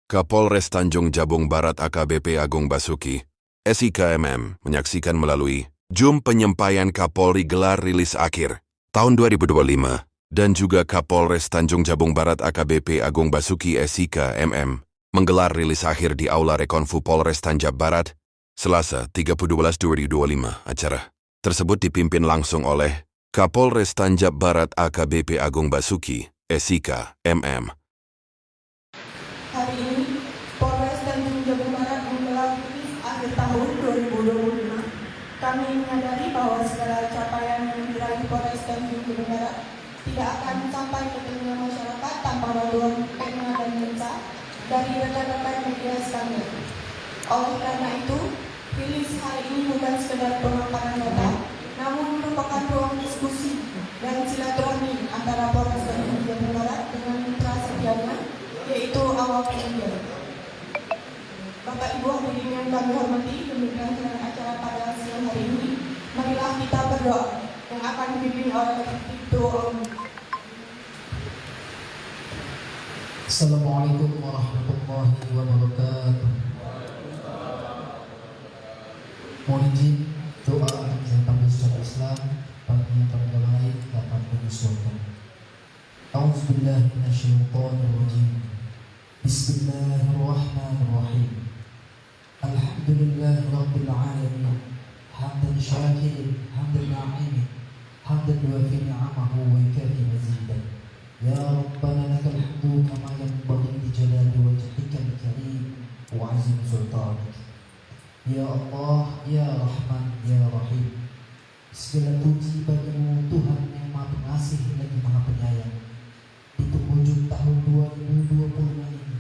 Kapolres Tanjung Jabung Barat AKBP Agung Basuki, SIK MM, menyaksikan melalui Zoom penyampaian Kapolri gelar rilis akhir tahun 2025 dan juga Kapolres Tanjung Jabung Barat AKBP Agung Basuki SIK MM menggelar rilis akhir di Aula Rekonfu Polres Tanjab Barat, Selasa 30/12/2025. Acara tersebut dipimpin langsung oleh Kapolres Tanjab Barat AKBP Agung Basuki, SIK MM. Hari ini, Polres Tanjung Jabung Barat menggelar rilis akhir tahun 2025. Kami menyadari bahwa segala capaian yang diraih Polres Tanjung Jabung Barat tidak akan sampai ke telinga masyarakat tanpa bantuan pena dan lensa dari rekan-rekan media sekalian. Oleh karena itu, rilis hari ini bukan sekedar pemaparan data, namun merupakan ruang diskusi dan silaturahmi antara Polres Tanjung Jabung Barat dengan mitra sedianya, yaitu awak media. Bapak Ibu hadirin yang kami hormati, demikian acara pada siang hari ini. Marilah kita berdoa yang akan dipimpin oleh Ketua Umum. Assalamualaikum warahmatullahi wabarakatuh. Mohon izin doa yang saya panggil secara Islam bagi yang terbaik dapat menyesuaikan. A'udzubillahi minasyaitonirrajim. Bismillahirrahmanirrahim. Alhamdulillahi rabbil alamin. Hamdan syakirin, hamdan na'imin, hamdan yuafi ni'amahu wa yukafi mazidah. Ya Rabbana lakal hamdu kama yanbaghi li jalali wajhikal karim wa 'azimi sultanik. Ya Allah, Ya Rahman, Ya Rahim. Segala puji bagimu Tuhan yang Maha Pengasih lagi Maha Penyayang. Di penghujung tahun 2025 ini,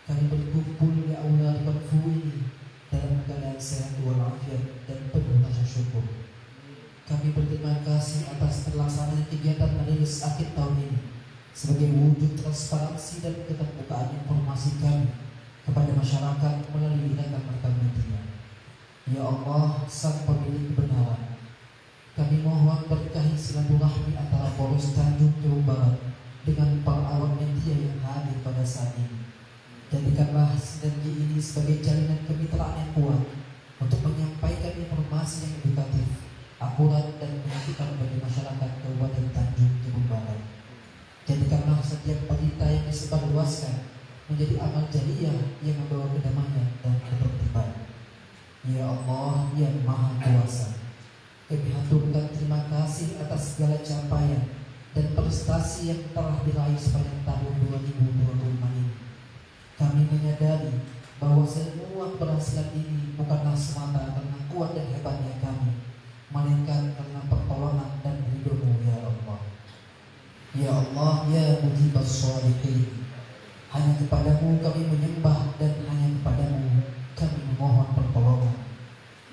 kami berkumpul di Aula Rekonfu ini dalam keadaan sehat walafiat dan penuh rasa syukur. Kami berterima kasih atas terlaksananya kegiatan rilis akhir tahun ini sebagai wujud transparansi dan keterbukaan informasi kami kepada masyarakat melalui rekan-rekan media. Ya Allah, Sang Pemilik kebenaran, kami mohon berkahi silaturahmi antara Polres Tanjung Jabung Barat dengan para awak media yang hadir pada saat ini. Jadikanlah sinergi ini sebagai jalinan kemitraan yang kuat untuk menyampaikan informasi yang edukatif, akurat dan menunjukkan bagi masyarakat Kabupaten Tanjung Jabung Barat. Jadikanlah setiap berita yang disebarluaskan menjadi amal jariah yang membawa kedamaian dan ketertiban. Ya Allah yang Maha Kuasa, kami haturkan terima kasih atas segala capaian dan prestasi yang telah diraih sepanjang tahun 2025 ini. Kami menyadari bahwa semua keberhasilan ini bukanlah semata karena kuat dan hebatnya kami, melainkan karena pertolongan dan ridho-Mu ya Allah. Ya Allah, ya Mujibas Shalihin, hanya kepadamu kami menyembah dan hanya kepadamu kami memohon pertolongan.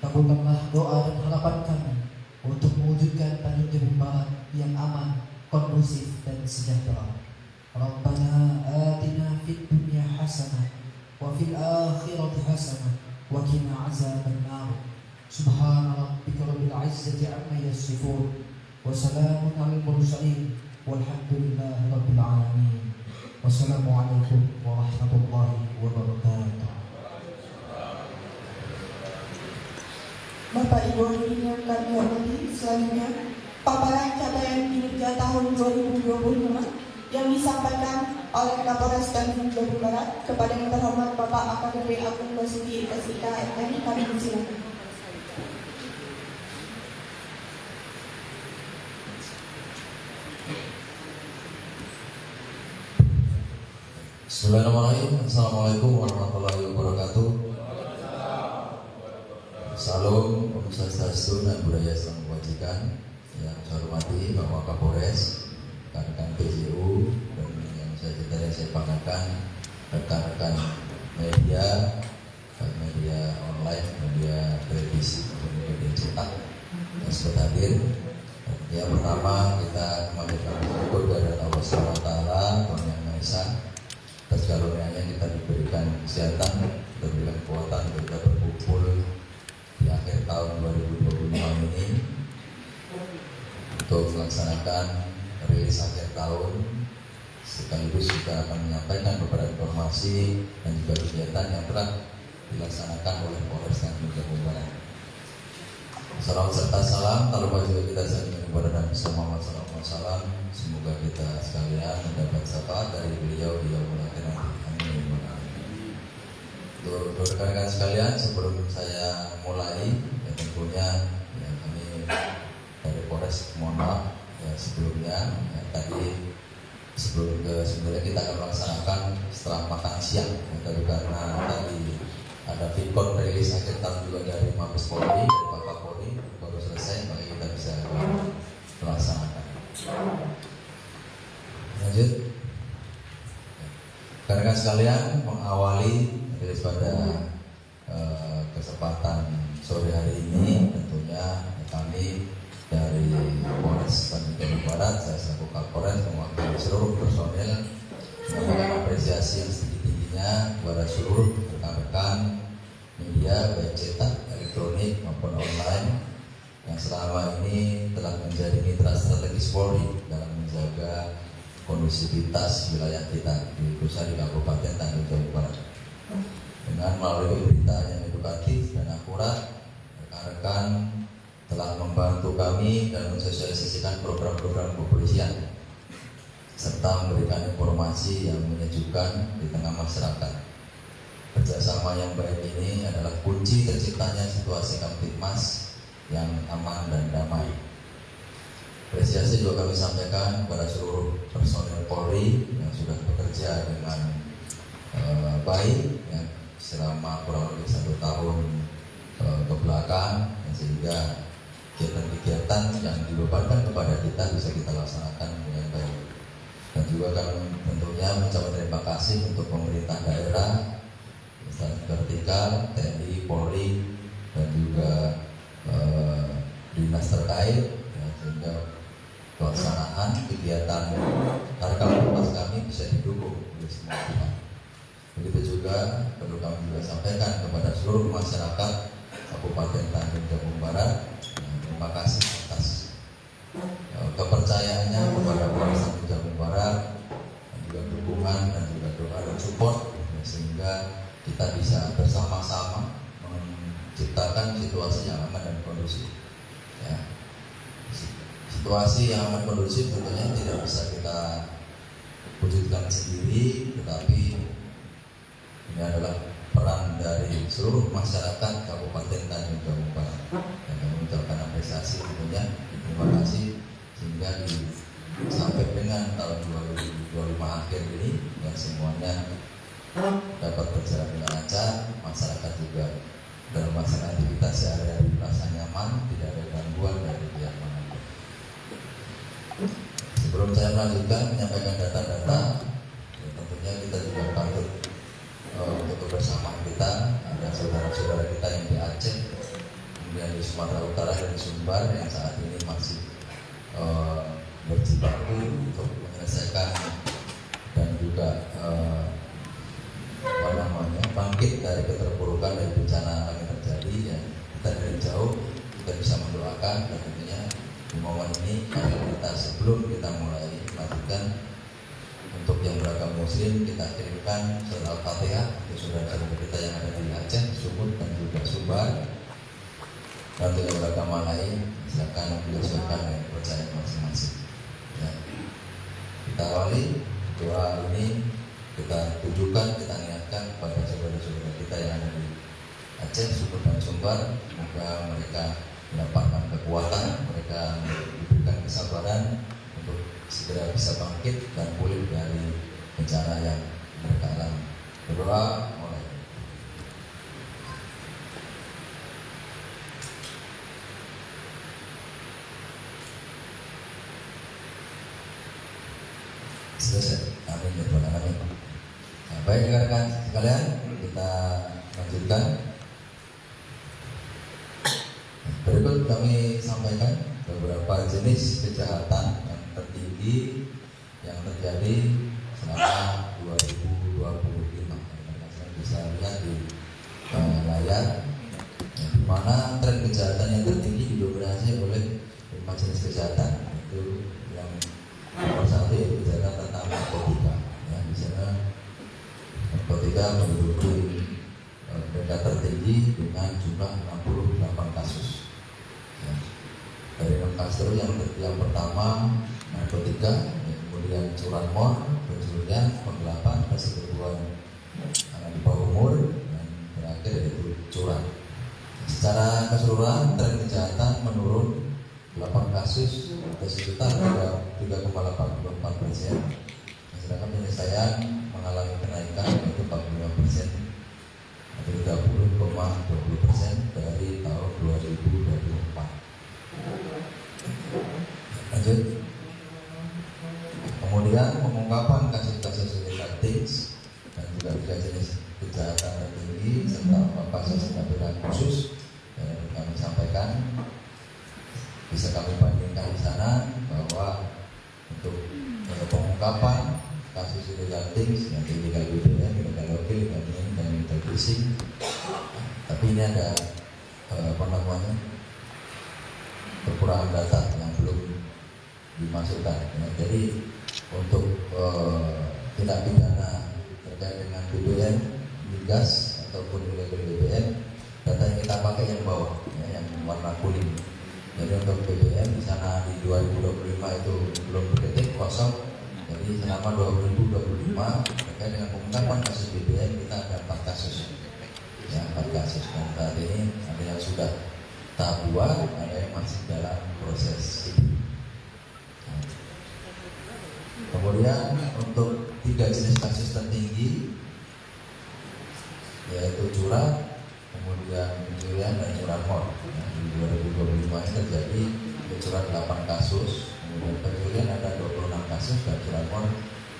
Kabulkanlah doa dan harapan kami untuk mewujudkan Tanjung Jabung Barat yang aman, kondusif dan sejahtera. Rabbana atina fid dunya hasanah wa fil akhirati hasanah wa qina azabannar. Subhana rabbika rabbil izzati amma yasifun wa salamun alal mursalin walhamdulillahi rabbil alamin. Wassalamualaikum warahmatullahi wabarakatuh. Bapak Ibu hadirin yang kami hormati, selanjutnya paparan capaian kinerja tahun 2025 yang disampaikan oleh Kapolres Tanjung Jabung Barat kepada yang terhormat Bapak AKBP Agung Basuki SIK MM. Kami persilakan. Bismillahirrahmanirrahim. Assalamualaikum warahmatullahi wabarakatuh. Salam, Om Swastiastu, dan budaya salam kebajikan. Yang saya hormati Bapak Kapolres, rekan-rekan PJU, dan yang saya banggakan rekan-rekan media, baik media online, media televisi, media cetak yang sempat hadir. Yang pertama kita memanjatkan syukur kepada Allah SWT, Tuhan Yang Maha Esa, atas karunia-Nya kita diberikan kesehatan, diberikan kekuatan untuk kita berkumpul di akhir tahun 2025 ini untuk melaksanakan rilis akhir tahun sekaligus juga akan menyampaikan beberapa informasi dan juga kegiatan yang telah dilaksanakan oleh Polres Tanjung Jabung Barat. Salam serta salam, kalau juga kita saling kepada Nabi Muhammad SAW. Semoga kita sekalian mendapat syafaat dari beliau di yaumul akhir nanti. Amin. Untuk rekan-rekan sekalian, sebelum saya mulai, ya tentunya ya, kami dari Polres mohon maaf ya, sebelumnya ya, tadi sebenarnya kita akan melaksanakan setelah makan siang ya, tapi karena tadi ada Vicon rilis akhir tahun juga dari Mabes Polri, dari Pak Kapolri baru selesai, maka kita bisa melaksanakan. Lanjut, rekan-rekan sekalian, mengawali daripada kesempatan sore hari ini, tentunya kami dari Polres Tanjung Jabung Barat, saya selaku Kapolres mewakili seluruh personel menyampaikan apresiasi yang setinggi-tingginya kepada seluruh rekan-rekan media baik cetak, elektronik maupun online yang selama ini telah menjadi mitra strategis Polri dalam menjaga kondusivitas wilayah kita khususnya di Kabupaten Tanjung Jabung Barat. Dengan melalui berita yang edukatif dan akurat, rekan-rekan telah membantu kami dalam mensosialisasikan program-program kepolisian serta memberikan informasi yang menyejukkan di tengah masyarakat. Kerjasama yang baik ini adalah kunci terciptanya situasi Kamtibmas yang aman dan damai. Apresiasi juga kami sampaikan kepada seluruh personel Polri yang sudah bekerja dengan baik ya, selama kurang lebih 1 tahun ke belakang, sehingga kegiatan-kegiatan yang dibebankan kepada kita bisa kita laksanakan dengan baik. Dan juga kami tentunya mengucapkan terima kasih untuk pemerintah daerah, instansi vertikal, TNI, Polri, dan juga dinas terkait, ya, sehingga pelaksanaan kegiatan Harkam kami bisa didukung oleh semua pihak. Begitu juga perlu kami juga sampaikan kepada seluruh masyarakat Kabupaten Tanjung Jabung Barat, terima kasih atas kepercayaannya kepada Polres Tanjung Jabung Barat, dan juga dukungan dan juga doa dan support, ya, sehingga kita bisa bersama-sama menciptakan situasi yang aman dan kondusif. Ya. Situasi yang aman kondusif tentunya tidak bisa kita wujudkan sendiri, tetapi ini adalah peran dari seluruh masyarakat Kabupaten Tanjung Jabung Barat. Dan kami mengucapkan apresiasi tentunya, terima kasih, sehingga sampai dengan tahun 2025 akhir ini yang semuanya dapat berjalan dengan lancar, masyarakat juga dalam melaksanakan aktivitas sehari-hari merasa nyaman, tidak ada gangguan dari pihak manapun. Sebelum saya melanjutkan menyampaikan data-data, ya tentunya kita juga patut untuk kebersamaan kita, ada saudara-saudara kita yang di Aceh, kemudian di Sumatera Utara dan di Sumbar yang saat ini masih berjibaku untuk menyelesaikan dan juga bangkit dari keterpurukan dan bencana alam yang terjadi. Ya, kita dari jauh kita bisa mendoakan, dan tentunya di momen ini kita sebelum kita mulai melanjutkan, untuk yang beragama Muslim kita kirimkan surat Al-Fatihah untuk saudara-saudara kita yang ada di Aceh, Sumut dan juga Sumbar. Dan untuk yang beragama lain silakan menyesuaikan dengan kepercayaan masing-masing. Ya. Kita awali doa ini, kita tujukan, kita niatkan kepada saudara-saudara kita yang ada di Aceh, Sumut dan Sumbar. Semoga mereka mendapatkan kekuatan, mereka diberikan kesabaran untuk segera bisa bangkit dan pulih dari bencana yang mereka alami. Berdoa mulai. Selesai. Amin ya Tuhan. Amin. Nah, baik rekan-rekan sekalian, kita lanjutkan. Berikut kami sampaikan beberapa jenis kejahatan yang tertinggi yang terjadi selama 2025. Kalian bisa lihat di layar, di mana tren kejahatan yang tertinggi didominasi oleh 5 jenis kejahatan. Itu yang nomor 1 yaitu kejahatan tentang narkotika. kita menduduki peringkat tertinggi dengan jumlah 68 kasus. Ya. Dari 6 kasus yang pertama narkotika, kemudian curanmor, pencurian, penggelapan, persetubuhan anak di bawah umur, dan terakhir yaitu curang. Secara keseluruhan tren kejahatan menurun 8 kasus atau sekitar 3,84%. Sedangkan penyelesaian mengalami kenaikan yaitu 45% atau 30,20% dari tahun 2024. Lanjut. Kemudian pengungkapan kasus-kasus illegal things dan juga jenis kejahatan tertinggi serta kasus tindak pidana khusus yang kami sampaikan, bisa kami bandingkan di sana bahwa untuk pengungkapan kasus illegal things, yang illegal BBM, illegal login, dan illegal fishing, tapi ini ada kekurangan data yang belum dimasukkan. Ya, jadi untuk tindak pidana terkait dengan BBM, migas ataupun illegal BBM, data yang kita pakai yang bawah, ya, yang warna kuning. Jadi untuk BBM di sana di 2025 itu belum berdetik kosong. Jadi selama 2025 terkait dengan pengungkapan kasus BBM kita ada 4 kasus. Ya, 4 kasus. Dan saat ini ada yang sudah tahap 2, ada yang masih dalam proses sidik. Kemudian untuk 3 jenis kasus tertinggi, yaitu curang, kemudian pencurian, dan curanmor. Di 2025 ini terjadi curang 8 kasus, kemudian pencurian ada 26 kasus, dan curanmor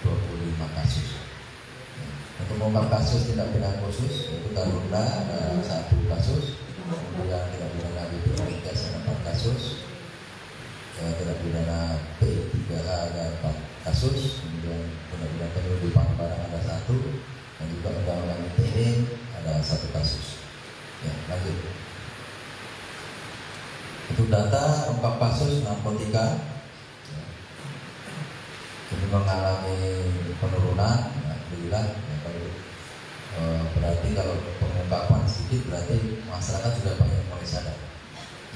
25 kasus. Untuk mengungkap kasus tindak pidana khusus, yaitu Taruna ada 1 kasus, kemudian tindak pidana BBM ada 4 kasus, tindak pidana P3A ada 4 kasus, kemudian tindak pidana penyelundupan barang ada 1, dan juga undang-undang ITE ada 1 kasus. Ya, lanjut. Itu data ungkap kasus narkotika, ya, ini mengalami penurunan. Alhamdulillah, ya, berarti kalau pengungkapan sedikit berarti masyarakat sudah banyak mulai sadar,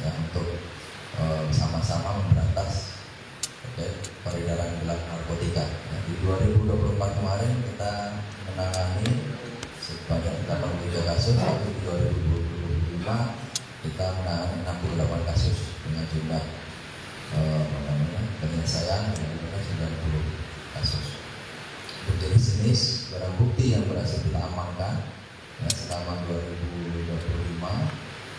ya, untuk bersama-sama memberantas peredaran gelap narkotika. Ya, di 2024 kemarin kita menangani sebanyak 83 kasus, tapi di 2025 kita menangani 68 kasus dengan jumlah penyelesaian dengan 90 kasus. Untuk jenis barang bukti yang berhasil kita amankan, ya, selama 2025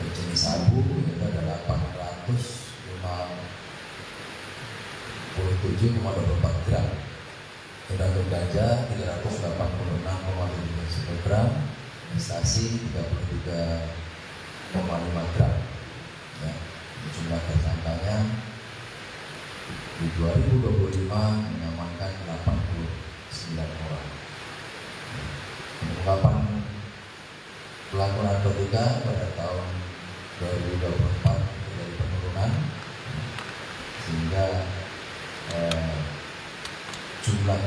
berjenis sabu itu ada 857,24 gram, untuk ganja 386,71 gram, ekstasi 33,5 gram. Ya, jumlah tersangkanya di 2025 mengamankan 89 orang. Pengungkapan pelaku narkotika pada tahun 2024 terjadi penurunan, sehingga jumlah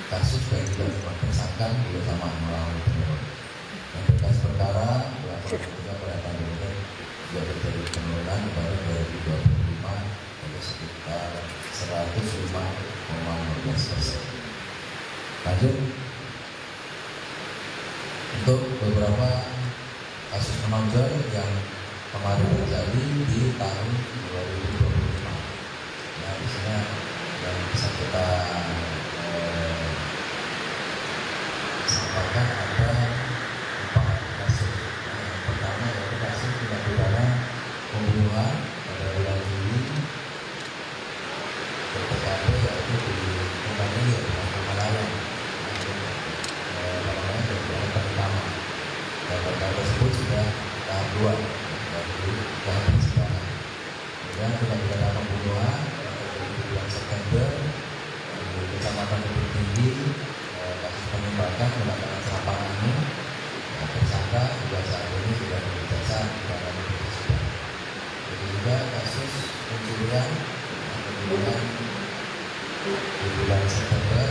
kasus yang tidak tersangka juga sama mengalami penurunan. Dan berkas perkara pelaku narkotika pada tahun ini juga terjadi penurunan pada 2025 yaitu sekitar 105,15%. Lanjut. Untuk beberapa kasus menonjol yang kemarin terjadi di tahun 2025. Nah, di sini yang bisa kita sampaikan ada 4 kasus. Yang pertama yaitu kasus tindak pidana pembunuhan pada bulan Juli TKP yaitu di Pembangunan Pemalayan. Dan perkara tersebut sudah tahap 2 dari tahap persidangan. Kemudian tindak pidana pembunuhan di bulan September di Kecamatan Bukit Tinggi, kasus penembakan menggunakan serapangan ini, tersangka juga saat ini sudah dijasa di persidangan. Jadi juga kasus pencurian di bulan September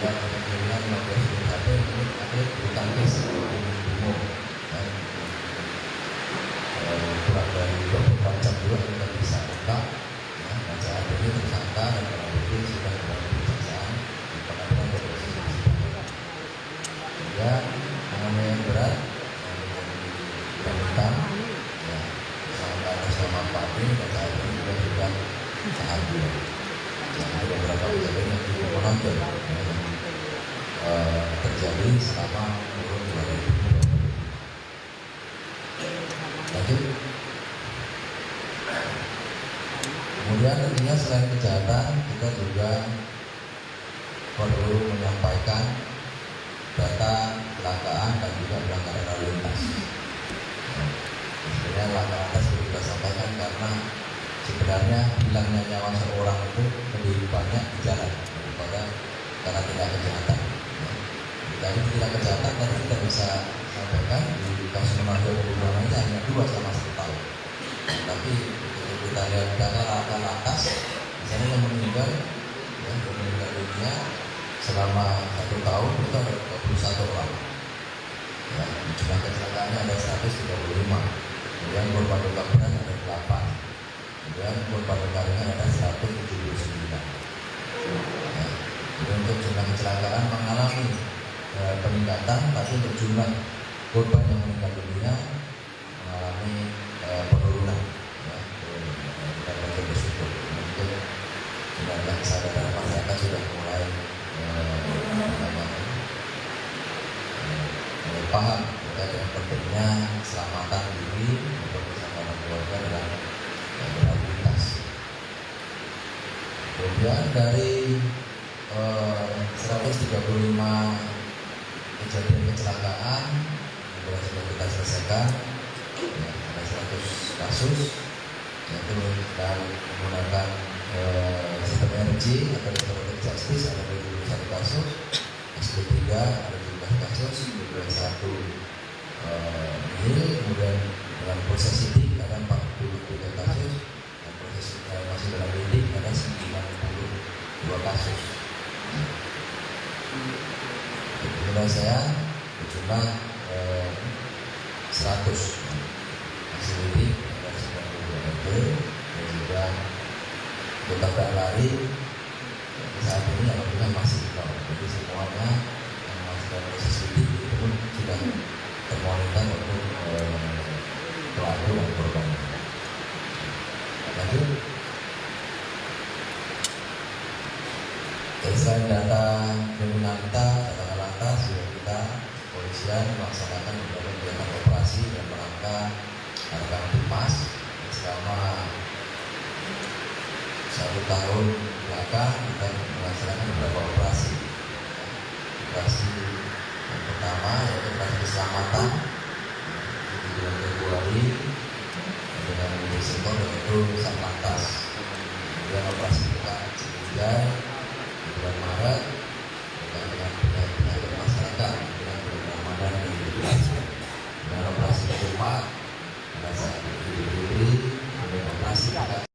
dan pencurian 15 HP ini atlet bulu tangkis umum. Kurang dari 24 jam juga kita bisa ungkap ya, dan saat ini tersangka dan barang bukti sudah dalam pemeriksaan di pengadilan Polisi Cirebon. Juga penganiayaan berat yang hitam ya, tersangka atas nama Pak B dan saat ini juga sudah tahan dulu. Ada beberapa kejadian yang cukup menonjol terjadi selama kurun 2020. Lanjut. Kemudian tentunya selain kejahatan, kita juga perlu menyampaikan data kecelakaan dan juga pelanggaran lalu lintas. Sebenarnya pelanggaran lintas perlu kita sampaikan karena sebenarnya hilangnya nyawa seorang itu lebih banyak di jalan daripada karena tidak kejahatan. Jadi tidak kejahatan tadi kita bisa sampaikan di kasus menonjol pembunuhan hanya 2 selama 1 tahun. Tapi kalau kita lihat data rata atas, misalnya yang meninggal dunia selama 1 tahun itu ada 21 orang. Ya, jumlah kecelakaannya ada 135. Kemudian korban luka berat ada 8. Kemudian korban luka ringan ada 179. Ya, jadi untuk jumlah kecelakaan mengalami peningkatan, tapi untuk jumlah korban yang meninggal dunia mengalami penurunan. Ya, kita patut bersyukur. Untuk jumlah kesadaran masyarakat sudah mulai paham terkait pentingnya keselamatan diri untuk keselamatan keluarga dalam berlalu lintas. Kemudian dari 135 kejadian kecelakaan yang sudah kita selesaikan, ya, ada 100 kasus, yaitu kita menggunakan sistem RJ atau restoratif justice ada 21 kasus, SP3 ada 17 kasus, 21 nihil, kemudian dalam proses sidik ada 43 kasus, dan proses masih dalam lidik ada 92 kasus. Menurut saya berjumlah 100 masih lidik ada 92 RT dan juga ketabrak lari saat ini alhamdulillah masih nol. Jadi semuanya yang masih dalam proses lidik itu pun sudah termonitor untuk pelaku dan korban. Lanjut. Selain data kriminalitas, data lantas, juga kita kepolisian melaksanakan beberapa kegiatan operasi dan rangka harga pipas selama 1 tahun belakang kita melaksanakan beberapa operasi. Operasi yang pertama yaitu operasi keselamatan di bulan Februari dengan sektor yaitu Satlantas. Kemudian operasi kita Cilijai bulan Maret,